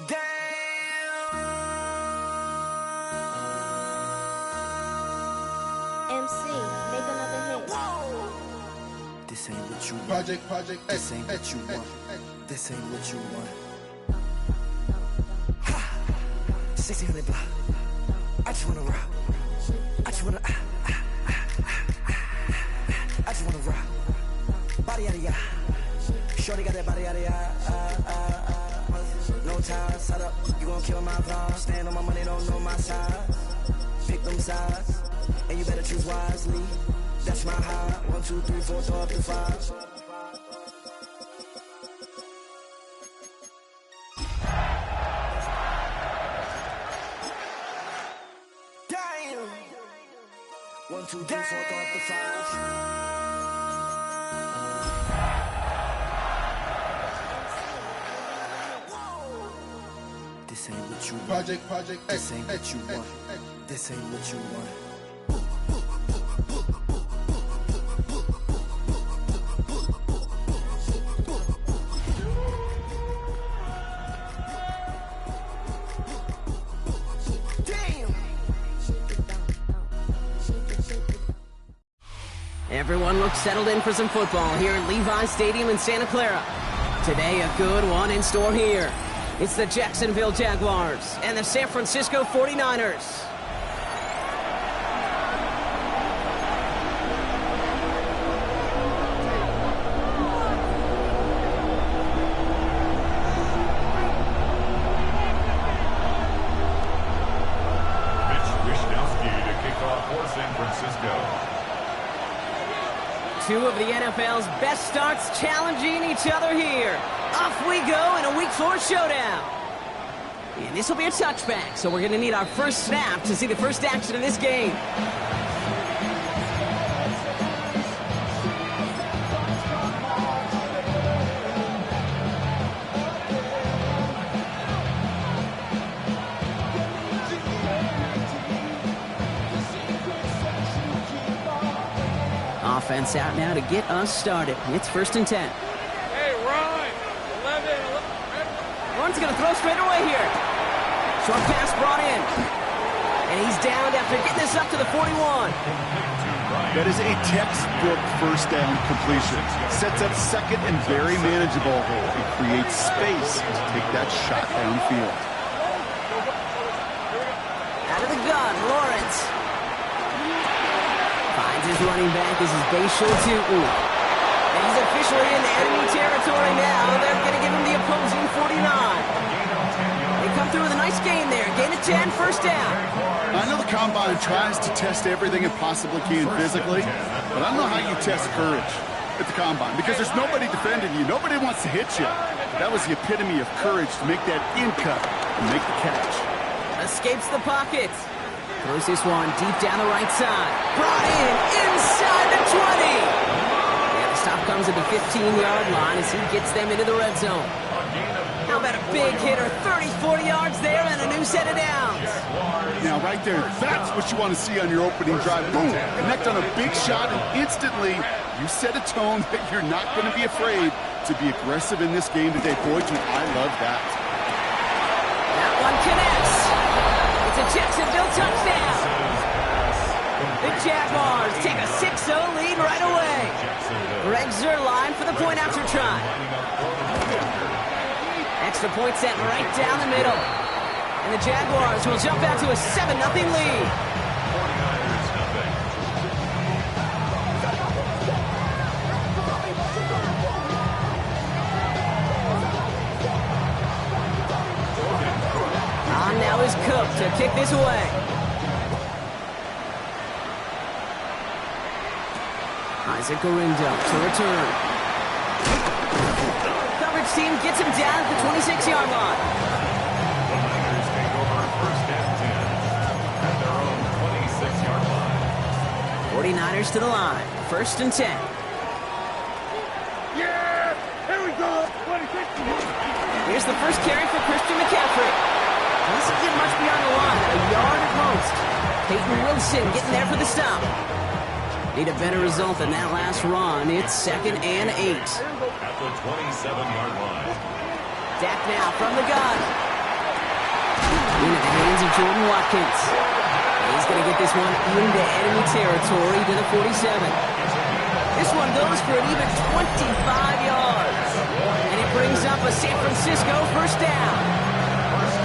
Damn. MC, make another hit. This ain't what you want. Project This ain't what you want. This ain't what you want. Ha! 1600 block. I just wanna rock. I just wanna I just wanna rock. Body out of ya. Shorty got that body out of ya. No ties, set up. You gon' kill my vibe. Stand on my money, don't know my side. Pick them sides, and you better choose wisely. That's my high. 1, 2, 3, 4, throw up to 5. Damn. 1, 2, 3, 4, throw up to 5. This ain't what you want. Project This ain't what you want. This ain't what you want. Everyone looks settled in for some football here at Levi's Stadium in Santa Clara. Today, a good one in store here. It's the Jacksonville Jaguars and the San Francisco 49ers. Two of the NFL's best starts challenging each other here. Off we go in a Week 4 showdown. And this will be a touchback, so we're going to need our first snap to see the first action of this game. Offense out now to get us started. It's 1st and 10. Hey, Ryan, 11. Warren's going to throw straight away here. Short pass brought in. And he's down after getting this up to the 41. That is a textbook first down completion. Sets up second and very manageable. It creates space to take that shot downfield. Out of the gun, Lawrence. Finds his running back as his base show to. And he's officially in the enemy territory now. They're going to give him the opposing 49. They come through with a nice gain there. Gain of 10, first down. I know the Combine tries to test everything it possibly can physically, but I don't know how you test courage at the Combine because there's nobody defending you. Nobody wants to hit you. That was the epitome of courage to make that in cut and make the catch. Escapes the pocket. Throws this one deep down the right side. Brought in inside the 20. Yeah, the stop comes at the 15-yard line as he gets them into the red zone. How about a big hitter, 30, 40 yards there and a new set of downs. Now, right there, that's what you want to see on your opening drive. Boom, connect on a big shot, and instantly you set a tone that you're not going to be afraid to be aggressive in this game today. Boy, dude, I love that. That one connects. It's a Jacksonville touchdown. The Jaguars take a 6-0 lead right away. Greg Zuerlein for the point after try. Extra point set right down the middle. And the Jaguars will jump out to a 7-0 lead. On now is Cook to kick this away. Isaac Orindo to return. Coverage team gets him down at the 26-yard line. Niners take over 1st and 10 at their own 26-yard line. 49ers to the line. 1st and 10. Yeah! Here we go! 26. Here's the first carry for Christian McCaffrey. Doesn't get much beyond the line, a yard at most. Peyton Wilson getting there for the stop. Need a better result than that last run. It's 2nd and 8. At the 27-yard line. Dak now from the gun. Into the hands of Jordan Watkins. He's going to get this one into enemy territory to the 47. This one goes for an even 25 yards. And it brings up a San Francisco first down.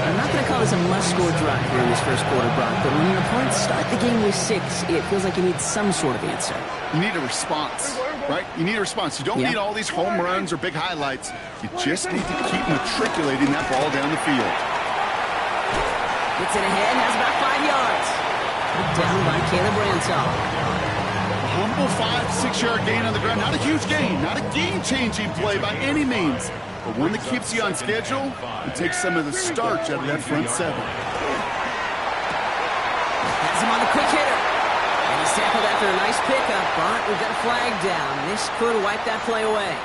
I'm not going to call this a must-score drive here in this first quarter, Brock, but when your opponents start the game with 6, it feels like you need some sort of answer. You need a response, right? You need a response. You don't need all these home runs or big highlights. You just need to keep matriculating that ball down the field. Gets it ahead, has about 5 yards. Down by Caleb Ransaw. A humble 5-6-yard gain on the ground. Not a huge gain, not a game-changing play by any means, but one that keeps you on schedule and takes some of the starch out of that front 7. Has him on the quick hitter. And he's tackled after a nice pickup, but we've got a flag down. This could wipe that play away.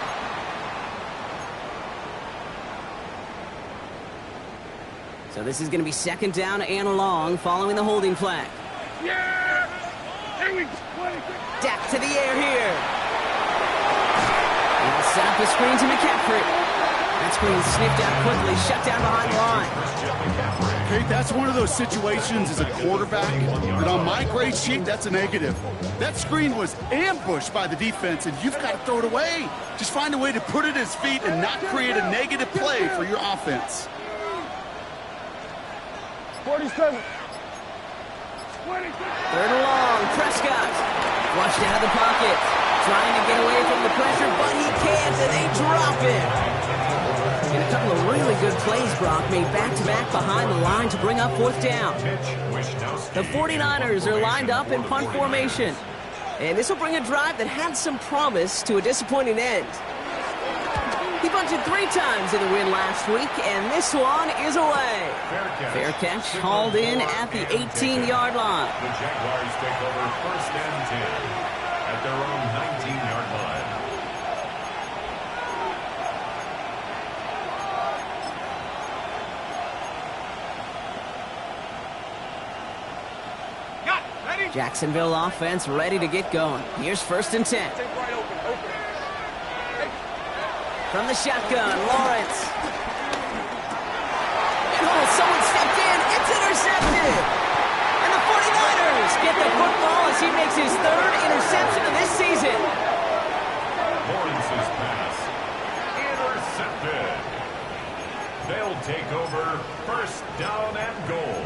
So this is going to be 2nd down and long following the holding flag. Dak to the air here. He'll set up a screen to McCaffrey. That screen sniffed out quickly, shut down behind the line. Okay, that's one of those situations as a quarterback that on my grade sheet, that's a negative. That screen was ambushed by the defense, and you've got to throw it away. Just find a way to put it at his feet and not create a negative play for your offense. 47. 3rd and long, Prescott. Flushed out of the pocket. Trying to get away from the pressure, but he can't, and they drop it. And a couple of really good plays, Brock, made back-to-back behind the line to bring up 4th down. The 49ers are lined up in punt formation. And this will bring a drive that had some promise to a disappointing end. He bunted 3 times in the win last week, and this one is away. Fair catch hauled in at the 18-yard line. The Jaguars take over 1st and 10 at their own 19-yard line. Jacksonville offense ready to get going. Here's 1st and 10. From the shotgun, Lawrence. Oh, someone stepped in. It's intercepted. And the 49ers get the football as he makes his 3rd interception of this season. Lawrence's pass intercepted. They'll take over 1st down and goal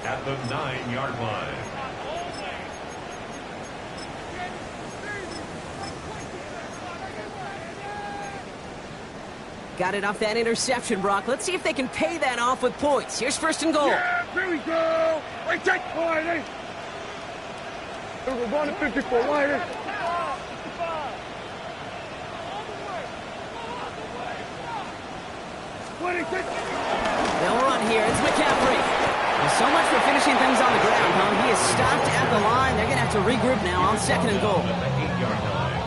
at the 9-yard line. Got it off that interception, Brock. Let's see if they can pay that off with points. Here's 1st and goal. Yeah, here we go. Right, check. Wide. We're going to 54. Wide. 26. They'll run here. It's McCaffrey. Well, so much for finishing things on the ground, huh? He is stopped at the line. They're going to have to regroup now on 2nd and goal.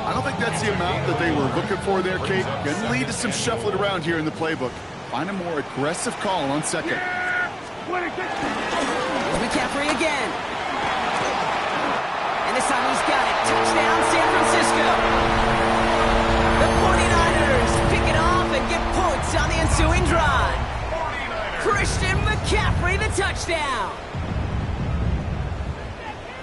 I don't think that's the amount that they were looking for there, Kate. Going to lead to some shuffling around here in the playbook. Find a more aggressive call on 2nd. Here's McCaffrey again. And this time he's got it. Touchdown, San Francisco. The 49ers pick it off and get points on the ensuing drive. Christian McCaffrey, the touchdown.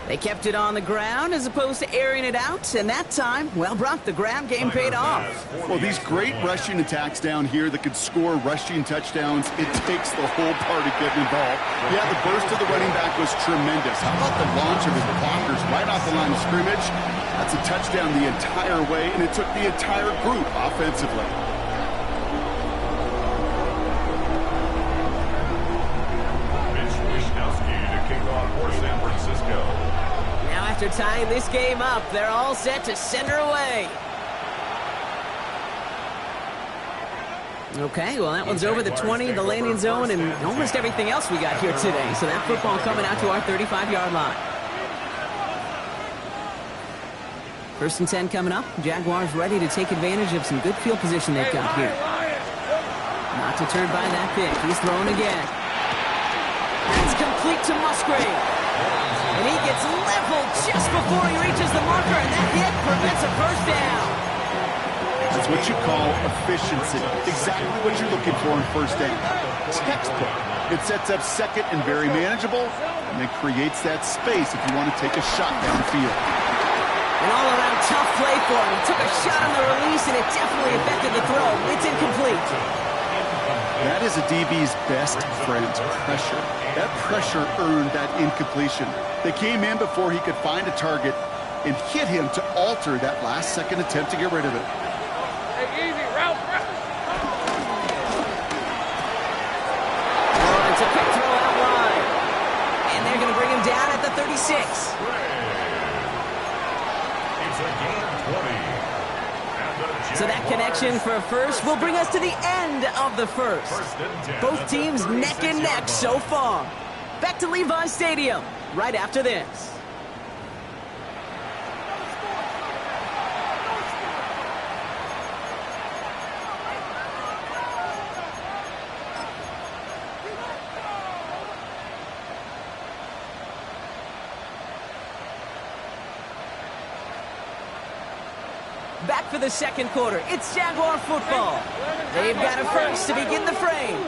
They kept it on the ground as opposed to airing it out, and that time, well, Brock, the ground game paid off. Well, these great rushing attacks down here that could score rushing touchdowns, it takes the whole party getting involved. Yeah, the burst of the running back was tremendous. How about the launch of his blockers right off the line of scrimmage? That's a touchdown the entire way, and it took the entire group offensively. After tying this game up, they're all set to send her away. Okay, well, that one's over the 20, the landing zone, and almost everything else we got here today. So that football coming out to our 35-yard line. 1st and 10 coming up. Jaguars ready to take advantage of some good field position they've got here. Not deterred by that pick. He's throwing again. It's complete to Musgrave. And he gets leveled just before he reaches the marker, and that hit prevents a first down. That's what you call efficiency. Exactly what you're looking for in first down. Textbook. It sets up second and very manageable, and then creates that space if you want to take a shot downfield. An all-around tough play for him. He took a shot on the release, and it definitely affected the throw. It's incomplete. That is a DB's best friend, pressure. That pressure earned that incompletion. They came in before he could find a target and hit him to alter that last-second attempt to get rid of it. Hey, easy, route. It's a quick throw out wide. And they're going to bring him down at the 36. It's a gain of 20. So that connection for a first will bring us to the end of the first. Both teams neck and neck so far. Back to Levi Stadium right after this. Back for the second quarter. It's Jaguar football. They've got a first to begin the frame.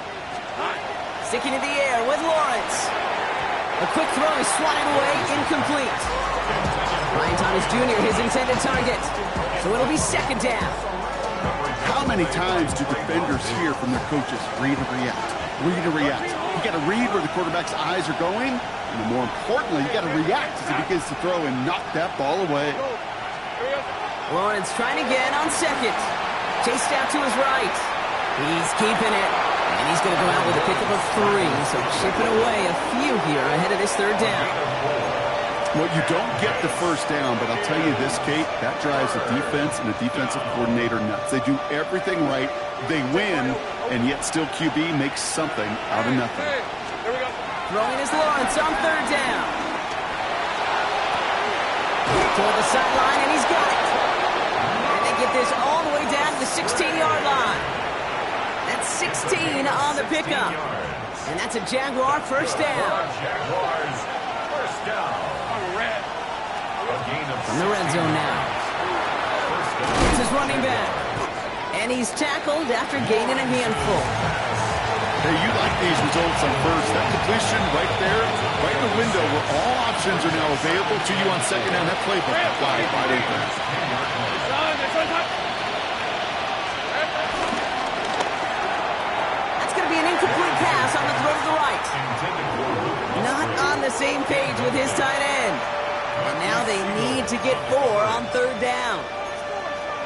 Sticking in the air with Lawrence. A quick throw is swatted away, incomplete. Brian Thomas Jr., his intended target. So it'll be second down. How many times do defenders hear from their coaches, read and react, read and react? You got to read where the quarterback's eyes are going, and more importantly, you got to react as he begins to throw and knock that ball away. Lawrence trying again on second. Chased out to his right. He's keeping it. And he's going to go out with a pickup of 3. So chipping away a few here ahead of this third down. Well, you don't get the first down, but I'll tell you this, Kate, that drives the defense and the defensive coordinator nuts. They do everything right. They win, and yet still QB makes something out of nothing. Hey, there we go. Throwing is Lawrence on third down. Toward the sideline, and he's got it. Get this all the way down to the 16-yard line. That's 16 on the pickup. And that's a Jaguar first down. Jaguars first down. From the red zone now. It's his running back. And he's tackled after gaining a handful. Hey, you like these results on first. That completion right there, right in the window where all options are now available to you on second down. That playbook wide open. That's going to be an incomplete pass on the throw to the right. Not on the same page with his tight end. And now they need to get 4 on third down.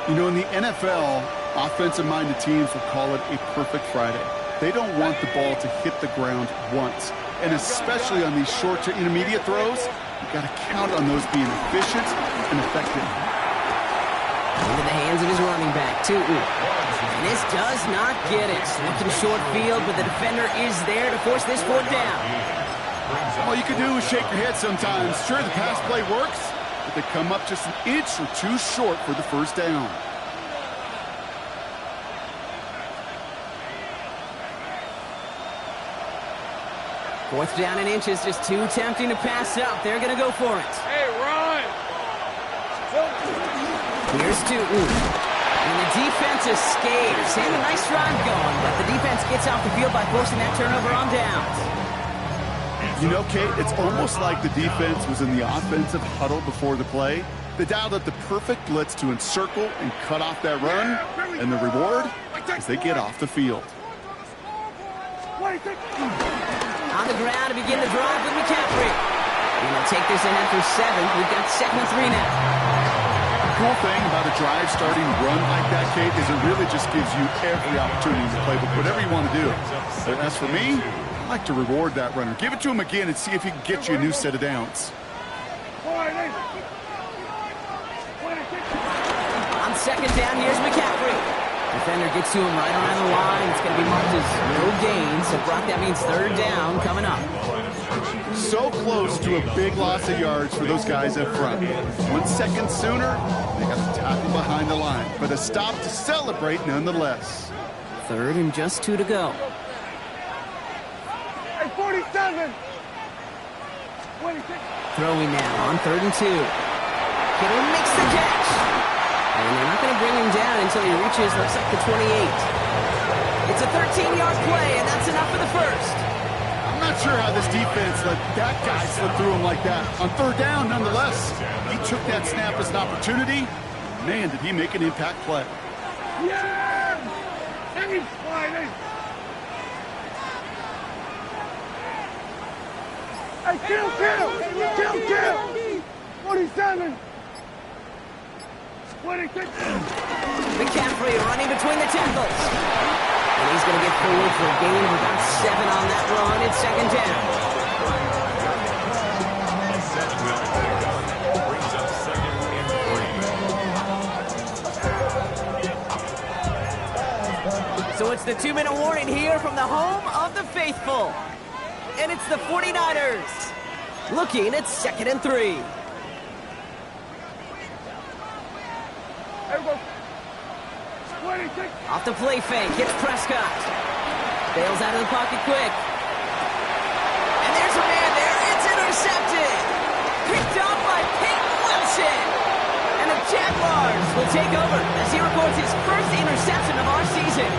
You know, in the NFL, offensive-minded teams will call it a perfect Friday. They don't want the ball to hit the ground once. And especially on these short to intermediate throws, you've got to count on those being efficient and effective. Into the hands of his running back, too. And this does not get it. Looking short field, but the defender is there to force this fourth down. All you can do is shake your head sometimes. Sure, the pass play works, but they come up just an inch or two short for the first down. Fourth down in inches, just too tempting to pass up. They're going to go for it. Hey, run! Here's Tootin. And the defense escapes. And a nice drive going, but the defense gets off the field by forcing that turnover on downs. You know, Kate, it's almost like the defense was in the offensive huddle before the play. They dialed up the perfect blitz to encircle and cut off that run. And the reward is they get off the field. On the ground to begin the drive with McCaffrey. And they'll take this ahead for 7. We've got 2nd and 3 now. The cool thing about a drive starting run like that, Kate, is it really just gives you every opportunity in the playbook, whatever you want to do. As for me, I like to reward that runner. Give it to him again and see if he can get you a new set of downs. On second down, here's McCaffrey. Defender gets to him right around the line. It's going to be marked as no gain. So, Brock, that means third down coming up. So close to a big loss of yards for those guys up front. 1 second sooner, they got to tackle behind the line. But a stop to celebrate nonetheless. 3rd and just 2 to go. Hey, 40 27. 26. Throwing now on 3rd and 2. Kittle makes the catch. And they're not going to bring him down until he reaches, looks like the 28. It's a 13-yard play, and that's enough for the first. I'm not sure how this defense let that guy slip through him like that. On 3rd down, nonetheless, he took that snap as an opportunity. Man, did he make an impact play. Yeah! He's sliding. Hey, kill! 47. 26. McCaffrey running between the tackles. And he's going to get forward for a gain of about 7 on that run. It's 2nd down. Brings up 2nd and 3. So it's the 2-minute warning here from the home of the faithful. And it's the 49ers looking at 2nd and 3. Off the play fake, hits Prescott. Bails out of the pocket quick. And there's a man there. It's intercepted. Picked off by Peyton Wilson. And the Jaguars will take over as he records his first interception of our season.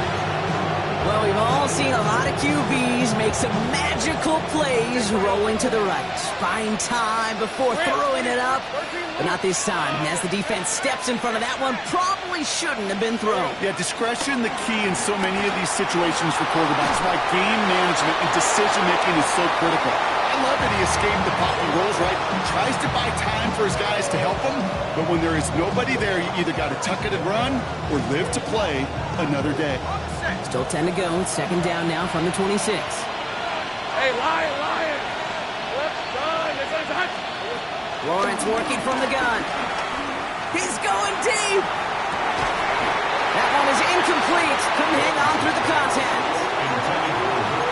Well, we've all seen a lot of QBs make some magical plays rolling to the right, buying time before throwing it up, but not this time. And as the defense steps in front of that one, probably shouldn't have been thrown. Yeah, discretion, the key in so many of these situations for quarterbacks. Why game management and decision-making is so critical. I love that he escaped the pocket rolls, right? He tries to buy time for his guys to help him, but when there is nobody there, you either got to tuck it and run or live to play another day. Still 10 to go. 2nd down now from the 26. Hey, Lion! Left side, they're gonna touch. Lawrence working from the gun. He's going deep. That one is incomplete. Couldn't hang on through the contact.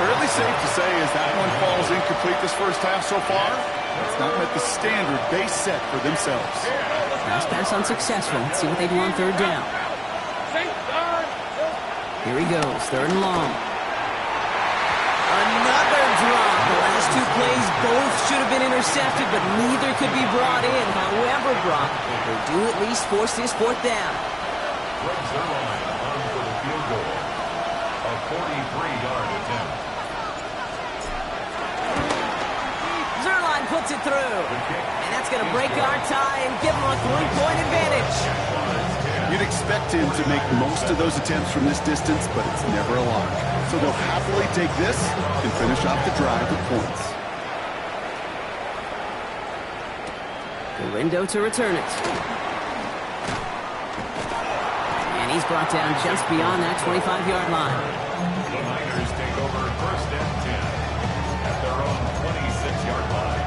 Fairly safe to say as that one falls incomplete this first half so far. It's not met the standard they set for themselves. Last pass unsuccessful. Let's see what they do on 3rd down. Here he goes, 3rd and long. Another drop. The last 2 plays both should have been intercepted, but neither could be brought in. However, Brock, they do at least force this 4th down. Greg Zuerlein on for the field goal. A 43-yard attempt. Zuerlein puts it through. And that's going to break our tie and give them a 3-point advantage. You'd expect him to make most of those attempts from this distance, but it's never a lot. So they'll happily take this and finish off the drive with points. Galindo to return it. And he's brought down just beyond that 25-yard line. The Niners take over 1st and 10 at their own 26-yard line.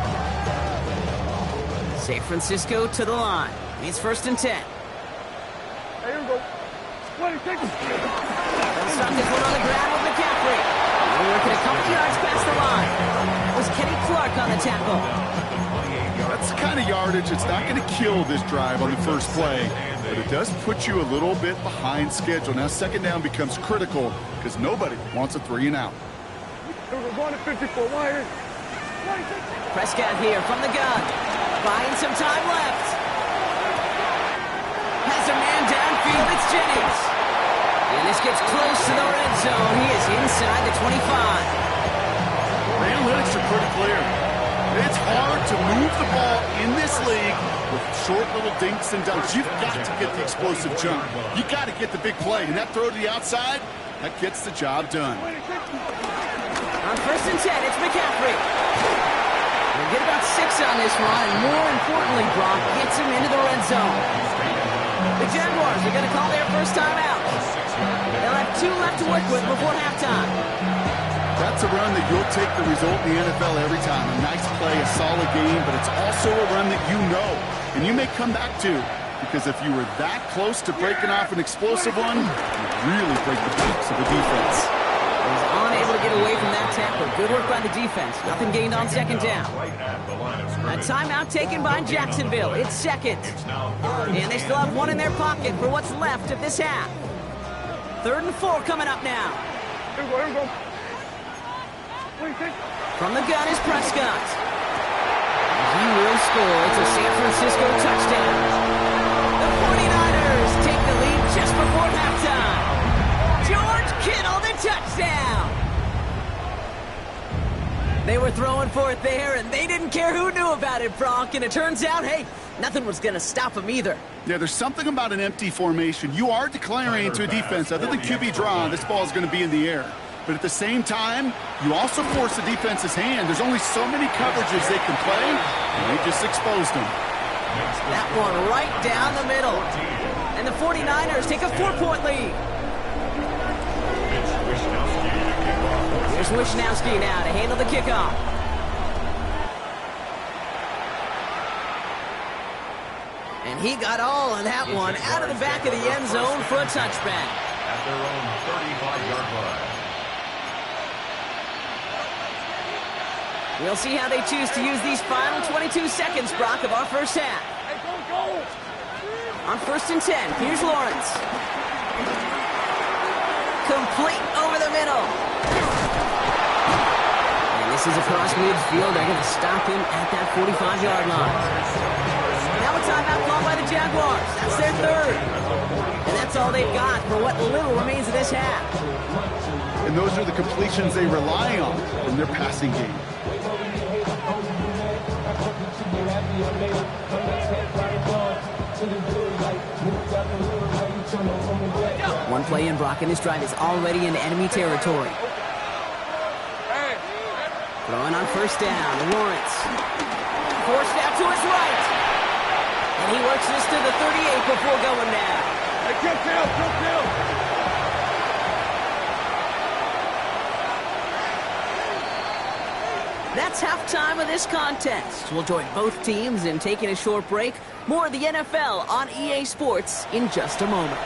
San Francisco to the line. It's 1st and 10. Here we go. 26. They'll stop this one on the ground with McCaffrey. We're working a couple yards past the line. That was Kenny Clark on the tackle. That's the kind of yardage that's not going to kill this drive on the first play, but it does put you a little bit behind schedule. Now 2nd down becomes critical because nobody wants a 3-and-out. We're going to 54 wire. Prescott here from the gun. Buying some time left. Has a man downfield. It's Jennings. And this gets close to the red zone. He is inside the 25. The analytics are pretty clear. It's hard to move the ball in this league with short little dinks and dunks. You've got to get the explosive jump. You got to get the big play. And that throw to the outside, that gets the job done. On 1st and 10, it's McCaffrey. We'll get about 6 on this one, and more importantly, Brock gets him into the red zone. The Jaguars are going to call their first time out. They'll have 2 left to work with before halftime. That's a run that you'll take the result in the NFL every time. A nice play, a solid game, but it's also a run that you know, and you may come back to, because if you were that close to breaking off an explosive one, you really break the backs of the defense. He's unable to get away from that tackle. Good work by the defense. Nothing gained on 2nd down. A timeout taken by Jacksonville. It's 2nd. And they still have 1 in their pocket for what's left of this half. 3rd and 4 coming up now. Here we go. From the gun is Prescott. He will score. It's a San Francisco touchdown. The 49ers take the lead just before halftime. George Kittle, the touchdown. They were throwing for it there, and they didn't care who knew about it, Bronk. And it turns out, hey, nothing was going to stop them either. Yeah, there's something about an empty formation. You are declaring to a defense, other than QB draw, this ball is going to be in the air. But at the same time, you also force the defense's hand. There's only so many coverages they can play, and they just exposed them. That one right down the middle. And the 49ers take a 4-point lead. Here's Wishnowski now to handle the kickoff. And he got all of that one out of the back of the end zone for a touchback. At their own 35-yard line. We'll see how they choose to use these final 22 seconds, Brock, of our first half. On 1st and 10, here's Lawrence. Complete over the middle. And this is across midfield. They're going to stop him at that 45-yard line. Now a timeout called by the Jaguars. That's their third. And that's all they've got for what little remains of this half. And those are the completions they rely on in their passing game. One play in, Brock, and this drive is already in enemy territory. Throwing on 1st down, Lawrence. Forced out to his right. And he works this to the 38 before going down. Hey, kill. That's halftime of this contest. We'll join both teams in taking a short break. More of the NFL on EA Sports in just a moment.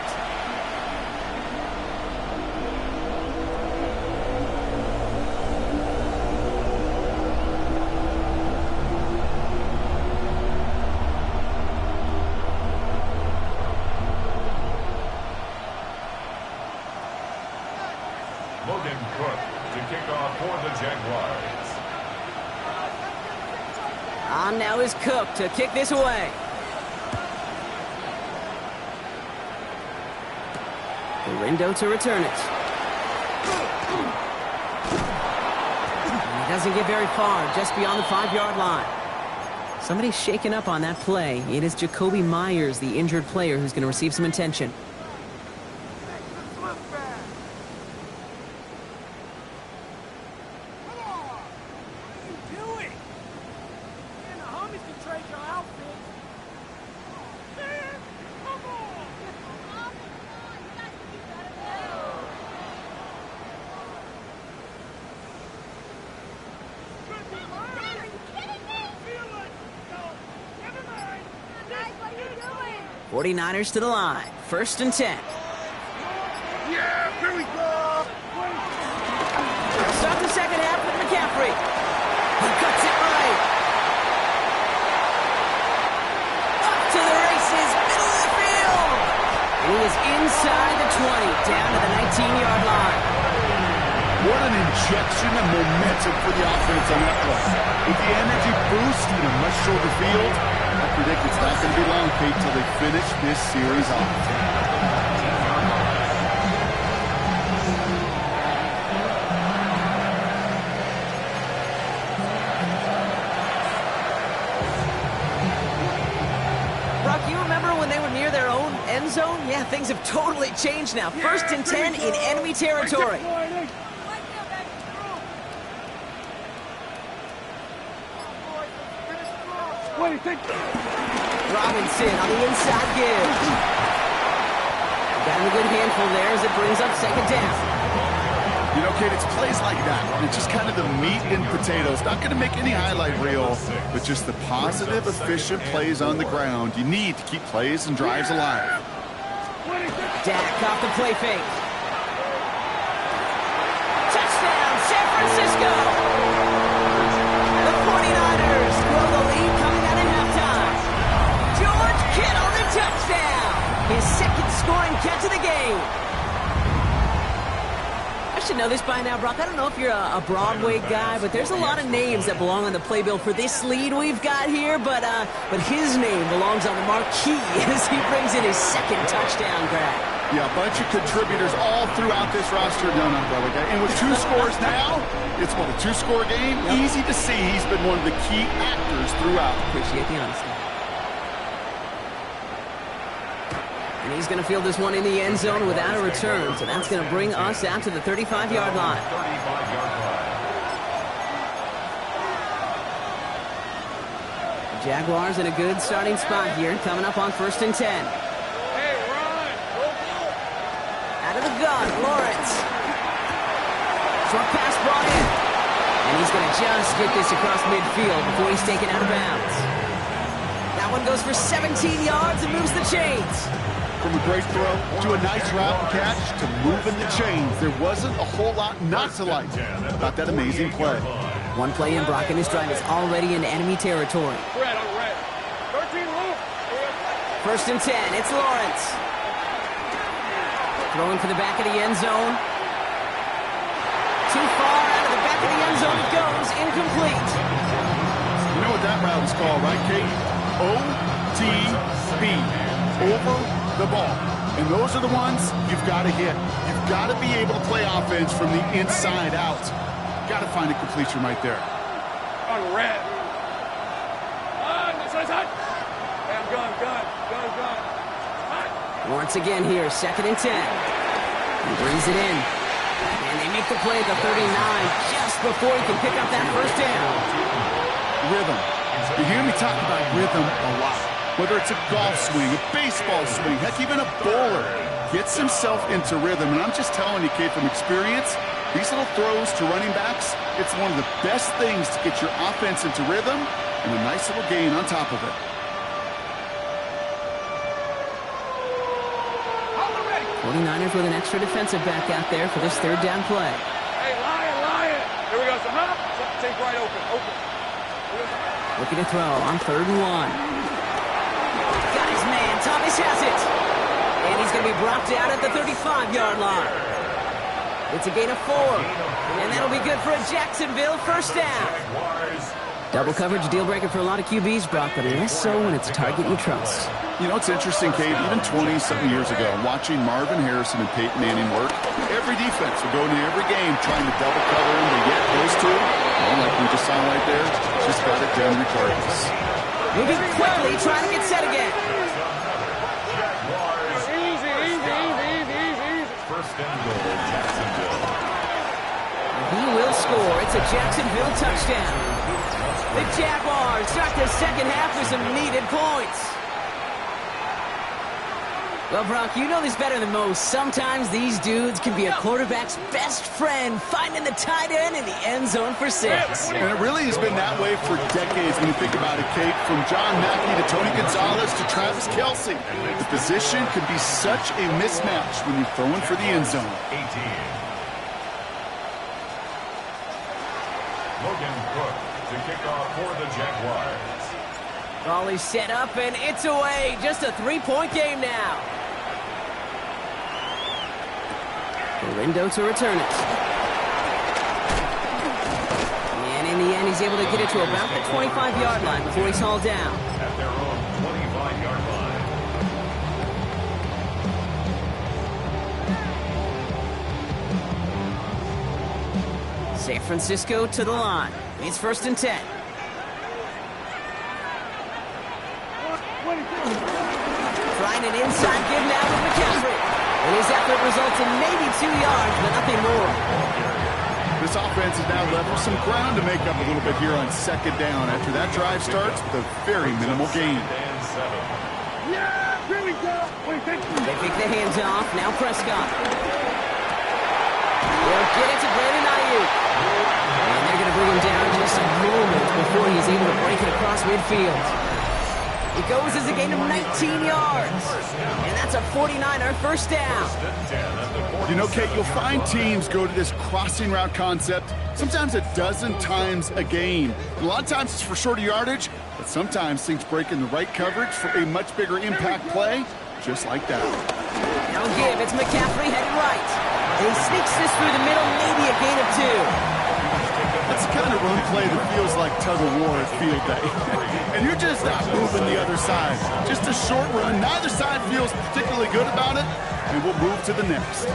Logan Cook to kick off for the Jaguars. On now is Cook to kick this away. Rindo to return it. And he doesn't get very far, just beyond the 5-yard line. Somebody's shaken up on that play. It is Jacoby Myers, the injured player, who's going to receive some attention. Doing? 49ers to the line. 1st and 10. Yeah, here we go. Start the second half with McCaffrey. He cuts it right. Up to the races, middle of the field. And he is inside the 20, down to the 19-yard line. What an injection of momentum for the offense on that play. With the energy boost in a much shorter field, I predict it's not going to be long, Pete, till they finish this series off. End zone? Yeah, things have totally changed now. 1st and 10 in enemy territory. Robinson on the inside give. Got him a good handful there as it brings up 2nd down. You know, Kate, it's plays like that. It's just kind of the meat and potatoes. Not going to make any highlight reel, but just the positive, efficient plays on the ground. You need to keep plays and drives alive. Dak off the play fake. Touchdown, San Francisco! The 49ers grow the lead coming out at halftime. George Kittle, the touchdown! His 2nd scoring catch of the game. I should should know this by now, Brock. I don't know if you're a Broadway guy, but there's a lot of names that belong on the playbill for this lead we've got here. But his name belongs on the marquee as he brings in his second touchdown grab. Yeah, a bunch of contributors all throughout this roster. No, not Broadway guy. And with 2 scores now, it's a 2-score game. Yep. Easy to see he's been one of the key actors throughout. Appreciate the honesty. And he's going to field this one in the end zone without a return. So that's going to bring us out to the 35-yard line. 35-yard line. The Jaguars in a good starting spot here, coming up on 1st and 10. Hey, run! Go, go! Out of the gun, Lawrence. Short pass brought in. And he's going to just get this across midfield before he's taken out of bounds. That one goes for 17 yards and moves the chains. From a great throw to a nice route and catch to moving the chains. There wasn't a whole lot not to like about that amazing play. One play in, Brock, and his drive is already in enemy territory. Red on red. 13 loop. 1st and 10. It's Lawrence. Throwing for the back of the end zone. Too far out of the back of the end zone it goes. Incomplete. You know what that route is called, right, Kate? OTB. Over the ball. And those are the ones you've got to hit. You've got to be able to play offense from the inside out. Got to find a completion right there. On red. Side. Hey, I'm gun. Once again here, 2nd and 10. He brings it in. And they make the play at the 39 just before he can pick up that 1st down. Rhythm. You hear me talk about rhythm a lot. Whether it's a golf swing, a baseball swing, heck, even a bowler gets himself into rhythm. And I'm just telling you, kid, from experience, these little throws to running backs, it's one of the best things to get your offense into rhythm and a nice little gain on top of it. 49ers with an extra defensive back out there for this 3rd down play. Hey, Lion. Here we go. Take right open. Looking to throw on 3rd and 1. Got his man. Thomas has it. And he's going to be brought down at the 35-yard line. It's a gain of 4. And that'll be good for a Jacksonville 1st down. Double coverage deal breaker for a lot of QBs, Brock, but less so when it's a target you trust. You know, it's interesting, Kate, even 20-something years ago, watching Marvin Harrison and Peyton Manning work, every defense would go into every game trying to double cover him, but yet those two, like we just saw right there, just got it done regardless. Moving quickly, trying to get set again. Easy. 1st and goal, Jacksonville. He will score. It's a Jacksonville touchdown. The Jaguars start the 2nd half with some needed points. Well, Brock, you know this better than most. Sometimes these dudes can be a quarterback's best friend, finding the tight end in the end zone for 6. And it really has been that way for decades when you think about it, Kate. From John Mackey to Tony Gonzalez to Travis Kelce. The position could be such a mismatch when you're throwing for the end zone. 18. Logan Cook to kick off for the Jaguars. Ball is set up, and it's away. Just a 3-point game now. Lindo to return it. And in the end, he's able to get it to about the 25-yard line before he's hauled down. At their own 25-yard line. San Francisco to the line. It's 1st and 10. Trying an inside give now with McCaffrey. And his effort results in maybe 2 yards, but nothing more. This offense has now left some ground to make up a little bit here on 2nd down after that drive starts with a very minimal gain. Yeah, here we go. They pick the hands off. Now Prescott. They'll get it to Brandon Ayuk. And they're going to bring him down just a moment before he's able to break it across midfield. It goes as a gain of 19 yards. And that's a 49er 1st down. You know, Kate, you'll find teams go to this crossing route concept sometimes a dozen times a game. A lot of times it's for shorter yardage, but sometimes things break in the right coverage for a much bigger impact play, just like that. Now give, it's McCaffrey headed right. And he sneaks this through the middle, maybe a gain of 2. That's the kind of run play that feels like tug-of-war at field day. And you're just not moving the other side. Just a short run. Neither side feels particularly good about it, and we'll move to the next.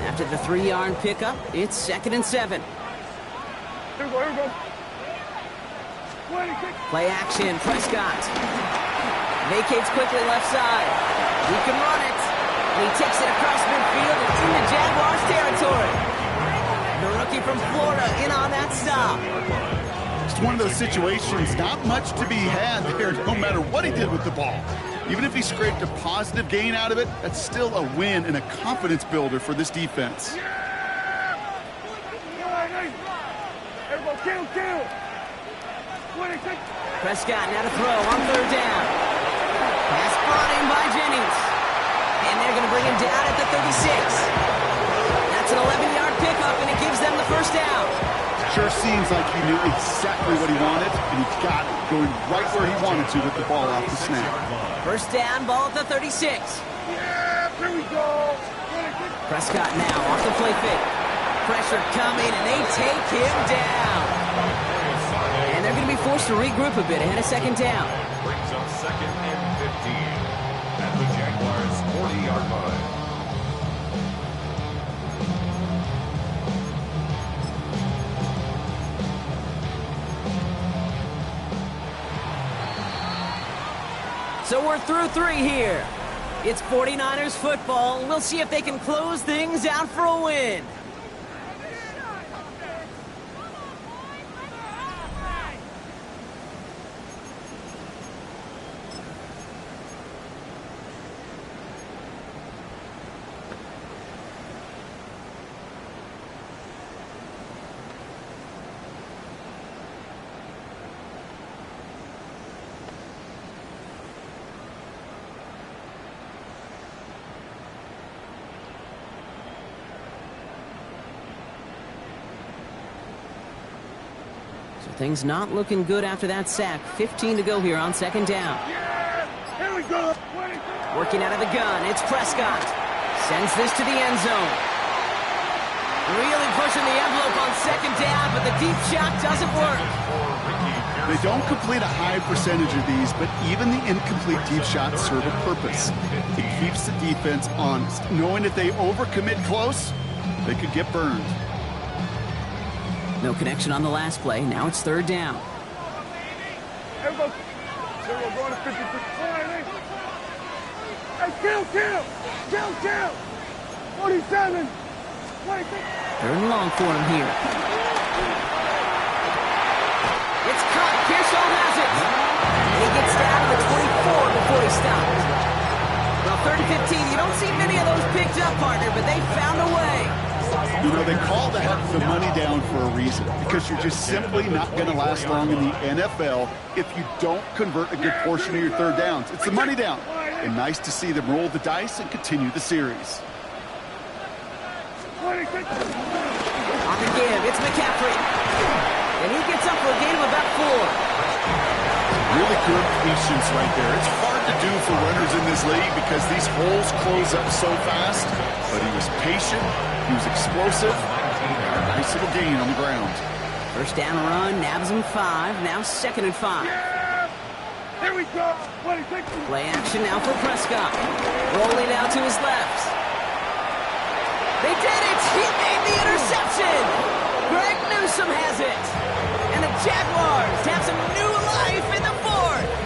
After the 3-yard pickup, it's 2nd and 7. Here we go, here we go. Play action, Prescott. Vacates quickly left side. He can run it. And he takes it across midfield and into Jaguars territory. The rookie from Florida in on that stop. Just one of those situations, not much to be had there, no matter what he did with the ball. Even if he scraped a positive gain out of it, that's still a win and a confidence builder for this defense. Prescott now to throw on 3rd down. Pass brought in by Jennings. And they're going to bring him down at the 36. That's an 11-yard pickup, and it gives them the 1st down. Sure seems like he knew exactly what he wanted, and he got it, going right where he wanted to with the ball off the snap. 1st down, ball at the 36. Yeah, here we go. Prescott now off the play fake. Pressure coming, and they take him down. And they're going to be forced to regroup a bit ahead of 2nd down. Brings up 2nd and 15 at the Jaguars' 40-yard line. So we're through 3 here. It's 49ers football. We'll see if they can close things out for a win. Things not looking good after that sack. 15 to go here on 2nd down. Yeah, here we go. Working out of the gun, it's Prescott. Sends this to the end zone. Really pushing the envelope on 2nd down, but the deep shot doesn't work. They don't complete a high percentage of these, but even the incomplete deep shots serve a purpose. It keeps the defense honest, knowing if they overcommit close, they could get burned. No connection on the last play. Now it's 3rd down. Here we go. Here we go, going to 50. Hey, kill. 47. 26. 3rd and long for him here. It's caught. Kearshaw has it. And he gets down to the 24 before he stopped. Well, 3rd and 15. You don't see many of those picked up, partner, but they found a way. You know, they call that the money down for a reason, because you're just simply not going to last long in the NFL if you don't convert a good portion of your 3rd downs. It's the money down. And nice to see them roll the dice and continue the series. 26. On the give, it's McCaffrey. And he gets up for a gain of about 4. Really good patience right there. It's hard to do for runners in this league because these holes close up so fast. But he was patient, he was explosive, and a nice little gain on the ground. 1st down run, nabs him 5, now 2nd and 5. Yeah, here we go. 26. Play action now for Prescott. Rolling out to his left. They did it! He made the interception! Greg Newsome has it! And the Jaguars have some new life in the 4th!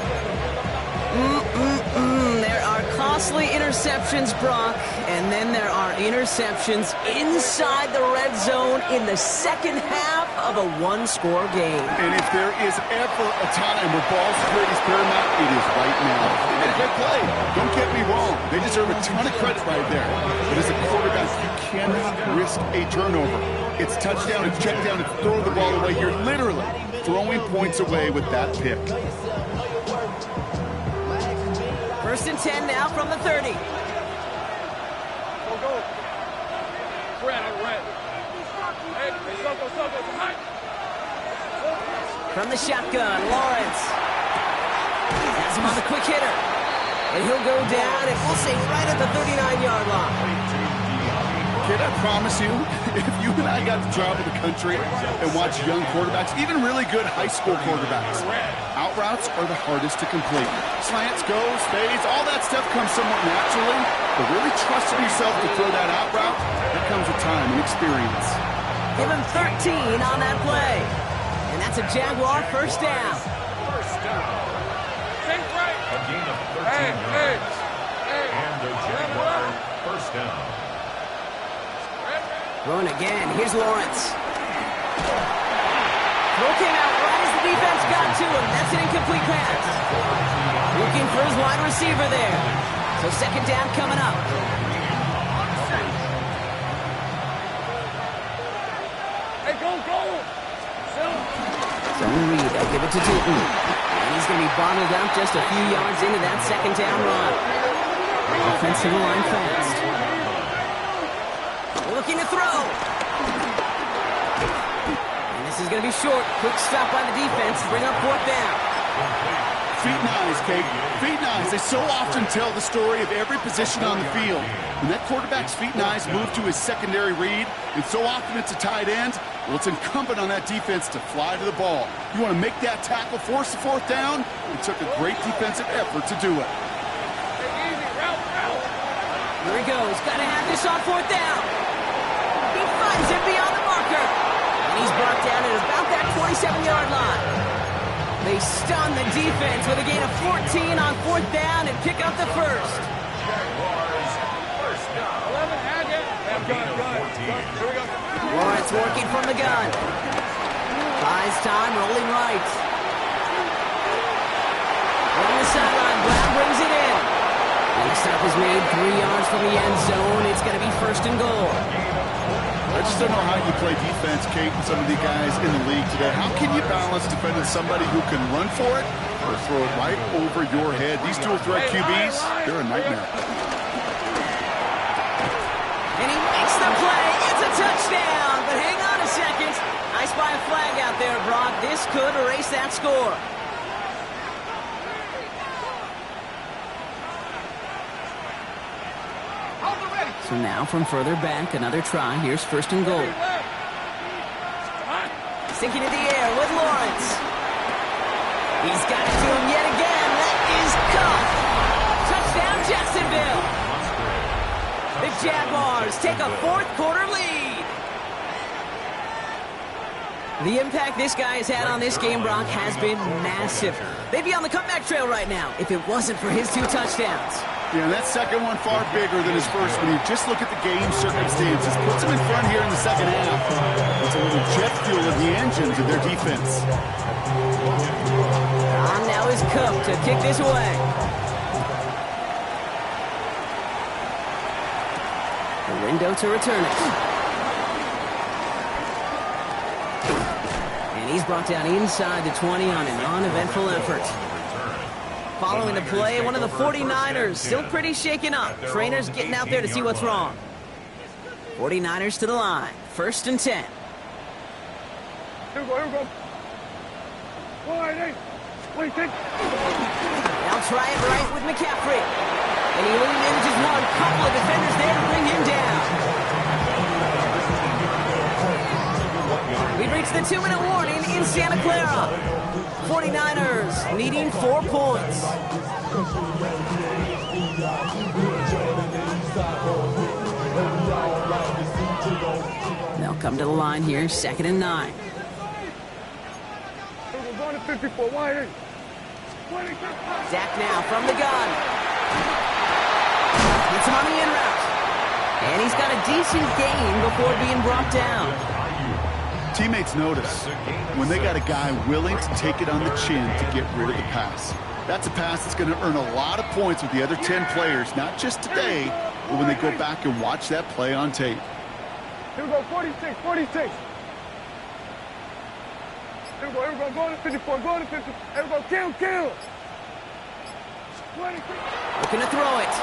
There are costly interceptions, Brock, and then there are interceptions inside the red zone in the 2nd half of a 1-score game. And if there is ever a time where ball security is paramount, it is right now. And they play. Don't get me wrong. They deserve a ton of credit right there. But as a quarterback, you cannot risk a turnover. It's touchdown, it's check down, it's throw the ball away. You're literally throwing points away with that pick. 1st and 10 now from the 30. Go. Red. Hey, go. From the shotgun, Lawrence. Has him on the quick hitter. And he'll go down, and we'll say right at the 39-yard line. Kid, I promise you, if you and I got to travel the country and watch young quarterbacks, even really good high school quarterbacks, out routes are the hardest to complete. Slants, goes, fades, all that stuff comes somewhat naturally, but really trusting yourself to throw that out route, that comes with time and experience. Give him 13 on that play. And that's a Jaguar first down. First down. Think right. A gain of 13 Hey, yards. And a Jaguar first down. Throwing again. Here's Lawrence. Throw came out right as the defense got to him. That's an incomplete pass. Looking for his wide receiver there. So second down coming up. Hey, go. Zone read. They'll give it to Tootin. And he's going to be bottled up just a few yards into that second down run. Offensive line fast. Looking to throw. And this is going to be short. Quick stop by the defense to bring up fourth down. Feet and eyes, Kate. Feet and eyes. They so often tell the story of every position on the field. When that quarterback's feet and eyes move to his secondary read, and so often it's a tight end, well, it's incumbent on that defense to fly to the ball. You want to make that tackle, force the fourth down? It took a great defensive effort to do it. Here he goes. Got to have this on fourth down. He finds it beyond the marker. And he's brought down at about that 27-yard line. They stun the defense with a gain of 14 on fourth down and pick up the first. Jaguars first down. 11, and it. Here we go. Lawrence working from the gun. Buys time, rolling right. On the sideline, Brown brings it in. Big stop is made 3 yards from the end zone. It's going to be first and goal. I just don't know how you play defense, Kate, and some of the guys in the league today. How can you balance defending somebody who can run for it or throw it right over your head? These dual threat QBs, they're a nightmare. And he makes the play. It's a touchdown. But hang on a second. I spy a flag out there, Brock. This could erase that score. So now from further back, another try. Here's first and goal. Sinking in the air with Lawrence. He's got it to him yet again. That is caught. Touchdown, Jacksonville. The Jaguars take a fourth-quarter lead. The impact this guy has had on this game, Brock, has been massive. They'd be on the comeback trail right now if it wasn't for his 2 touchdowns. Yeah, that second one far bigger than his first one. You just look at the game circumstances. Puts him in front here in the second half. It's a little jet fuel in the engines of their defense. On now is Cook to kick this away. The window to return it. And he's brought down inside the 20 on an uneventful effort. Following the play, one of the 49ers still pretty shaken up. Trainers getting out there to see what's wrong. 49ers to the line. First and 10. Here we go. What do you think? They'll try it right with McCaffrey. And he only manages one. Couple of defenders there to bring him down. We've reached the 2-minute warning in Santa Clara. 49ers needing 4 points. They'll come to the line here, 2nd and 9. We're going to 54. Why? Dak now from the gun. Gets him on the in route. And he's got a decent gain before being brought down. Teammates notice when they got a guy willing to take it on the chin to get rid of the pass. That's a pass that's going to earn a lot of points with the other 10 players, not just today, but when they go back and watch that play on tape. Here we go, 46. Here we go, going to 54, going to 50. Here we go, kill. 26. Looking to throw it.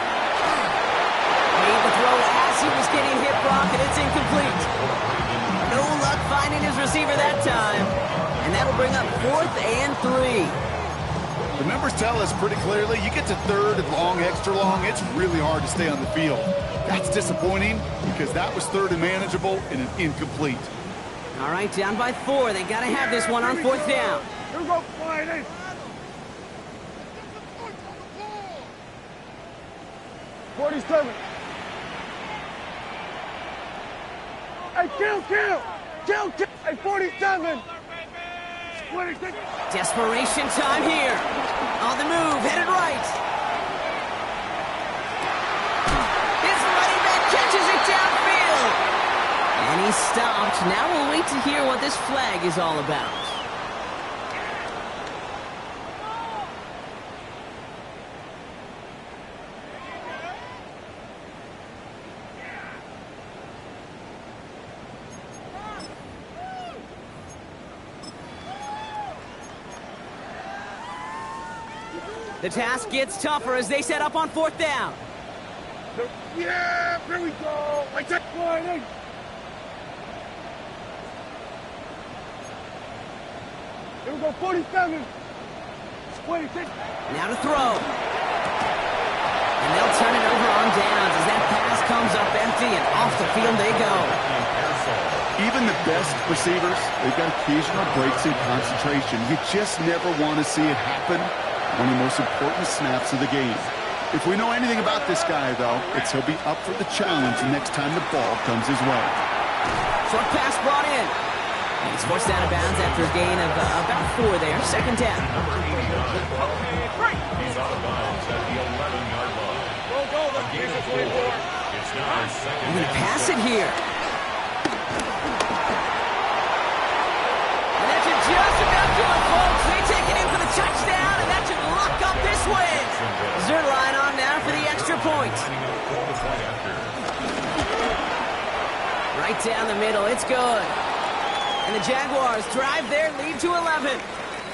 Made the throw as he was getting hit, Brock, and it's incomplete. No luck finding his receiver that time. And that'll bring up 4th and 3. The numbers tell us pretty clearly, you get to 3rd and long, extra long, it's really hard to stay on the field. That's disappointing because that was third and manageable and an incomplete. All right, down by 4. They got to have this one on 4th down. Here we go, flying in. 47. Hey, kill! Hey, 47. 26. Desperation time here. On the move, headed right. His running back catches it downfield. And he's stopped. Now we'll wait to hear what this flag is all about. The task gets tougher as they set up on 4th down. Yeah, here we go. Like that flying in. Here we go, 47. 26. Now to throw. And they'll turn it over on downs as that pass comes up empty and off the field they go. Even the best receivers, they've got occasional breaks in concentration. You just never want to see it happen. One of the most important snaps of the game. If we know anything about this guy, though, it's he'll be up for the challenge the next time the ball comes his way. Short pass brought in. And he's forced out of bounds after a gain of about 4 there. 2nd down. He's out of bounds at the 11-yard line. Go, let's Gain of 4. It's now second I'm going to down. pass it here. And that should just about do it, folks. They take it in for the touchdown, and that should lock up this win. Zerline on now for the extra point. Right down the middle. It's good. And the Jaguars drive their lead to 11.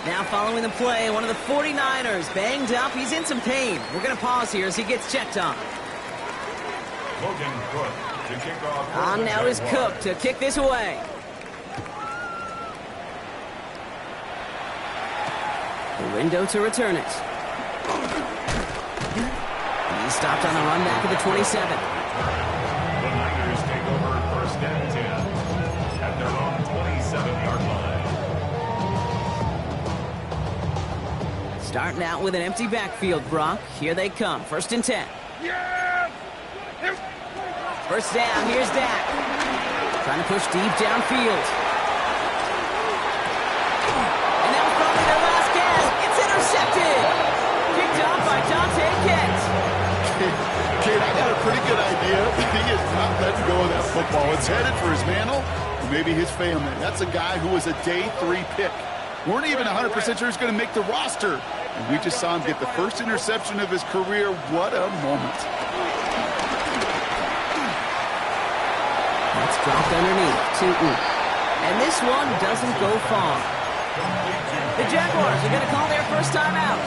Now following the play, one of the 49ers banged up. He's in some pain. We're going to pause here as he gets checked on. Logan Cook to kick off. On now is Cook to kick this away. The window to return it. He's stopped on the run back of the 27. The Niners take over 1st and 10 at their own 27-yard line. Starting out with an empty backfield, Brock. Here they come. 1st and 10. Yeah. 1st down. Here's Dak. Trying to push deep downfield. And that was probably their last gasp. It's intercepted. Picked up by Dante Kent. Kid, I got a pretty good idea. He is not letting go of that football. It's headed for his mantle, or maybe his family. That's a guy who was a day 3 pick. Weren't even 100% sure he's going to make the roster. And we just saw him get the first interception of his career. What a moment. That's dropped underneath to Oop. And this one doesn't go far. The Jaguars are going to call their first time out.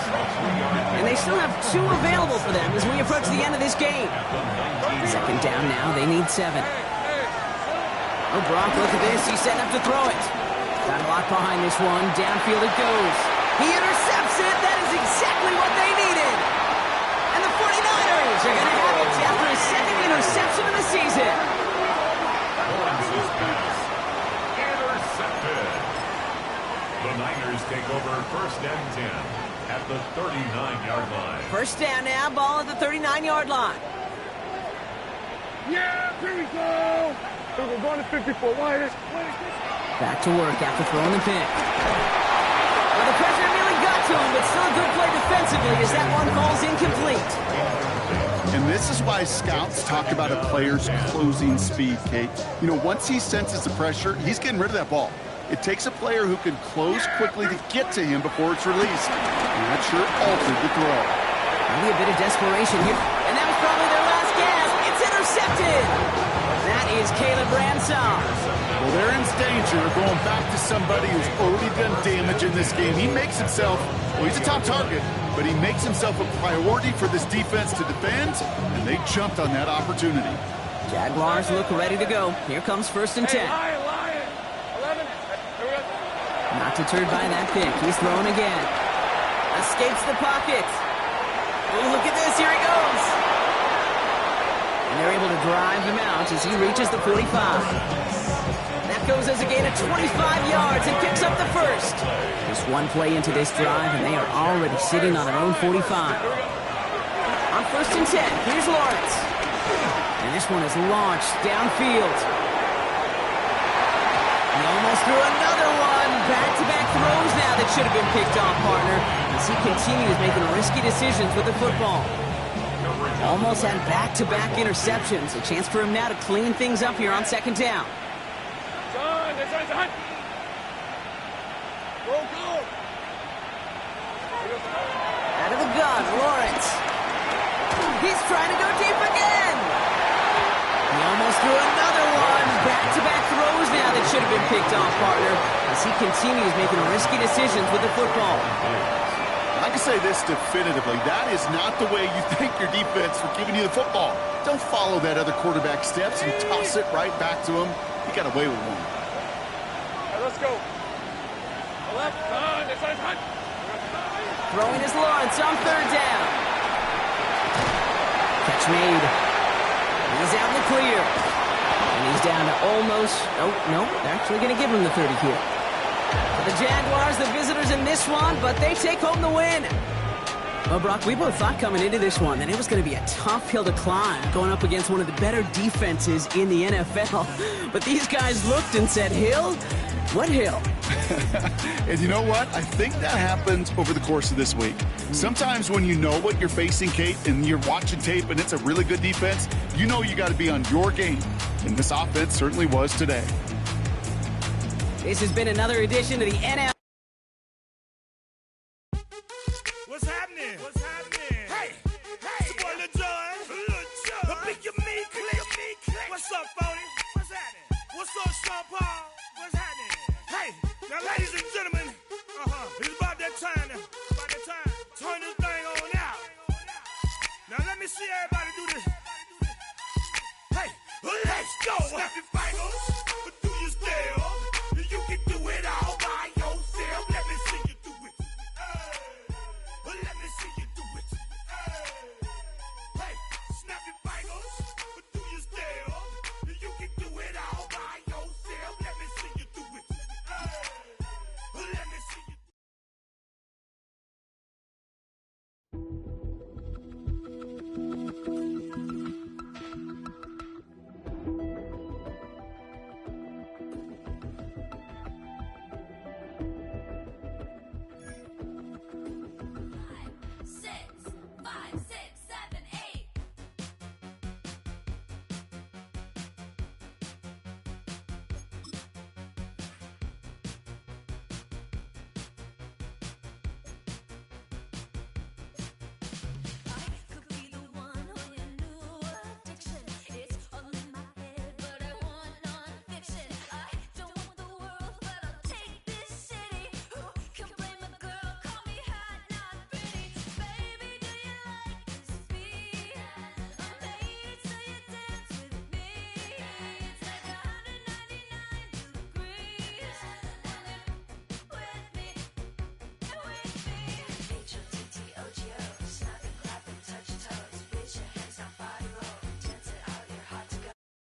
And they still have 2 available for them as we approach the end of this game. 2nd down now. They need 7. Oh, Brock, look at this. He's setting up to throw it. Got a lot behind this one. Downfield it goes. He intercepts it. That is exactly what they needed. And the 49ers are going to have it after his 2nd interception of the season. Lawrence's pass intercepted. The Niners take over 1st and 10 at the 39-yard line. 1st down now. Ball at the 39-yard line. Yeah, here we go. We're going to 54. Wide. Back to work after throwing the pick. Well, the pressure nearly got to him, but still a good play defensively as that one falls incomplete. And this is why scouts talk about a player's closing speed, Kate. You know, once he senses the pressure, he's getting rid of that ball. It takes a player who can close quickly to get to him before it's released. And that sure altered the throw. Maybe a bit of desperation here. And that was probably their last gasp. It's intercepted. That is Caleb Ransall. Well, they're in danger of going back to somebody who's already done damage in this game. He makes himself, well, he's a top target, but he makes himself a priority for this defense to defend, and they jumped on that opportunity. Jaguars look ready to go. Here comes 1st and 10. Lion. 11. Here we go. Not deterred by that pick. He's throwing again. Escapes the pocket. Oh, look at this. Here he goes. And they're able to drive him out as he reaches the 45. That goes as a gain of 25 yards and picks up the first. Just one play into this drive, and they are already sitting on their own 45. On 1st and 10, here's Lawrence. And this one is launched downfield. He almost threw another one. Back-to-back throws now that should have been picked off, partner, as he continues making risky decisions with the football. Almost had back-to-back interceptions. A chance for him now to clean things up here on 2nd down. Out of the gun, Lawrence. He's trying to go deep again. He almost threw another one. Back-to-back throws now that should have been picked off, partner, as he continues making risky decisions with the football. I can say this definitively. That is not the way you thank your defense for giving you the football. Don't follow that other quarterback steps and toss it right back to him. He got away with one. Right, let's go. Left, on, this side's hot. Throwing is Lawrence on 3rd down. Catch made. He's out in the clear. And he's down to almost... Oh, no, they're actually going to give him the 30 here. The Jaguars, the visitors in this one, but they take home the win. Well, Brock, we both thought coming into this one that it was going to be a tough hill to climb going up against one of the better defenses in the NFL. But these guys looked and said, Hill? What hill? And you know what? I think that happens over the course of this week. Sometimes when you know what you're facing, Kate, and you're watching tape and it's a really good defense, you know you got to be on your game. And this offense certainly was today. This has been another edition of the NFL. What's happening? What's happening? Hey, it's your boy Lil Jon. The Big Your Me Click. What's up, Phony? What's happening? What's up, Sean Paul? What's happening? Hey, now, ladies and gentlemen, it's about that time. Turn this thing on out. Now, let me see everybody do this. Hey, let's go. Snap your fingers.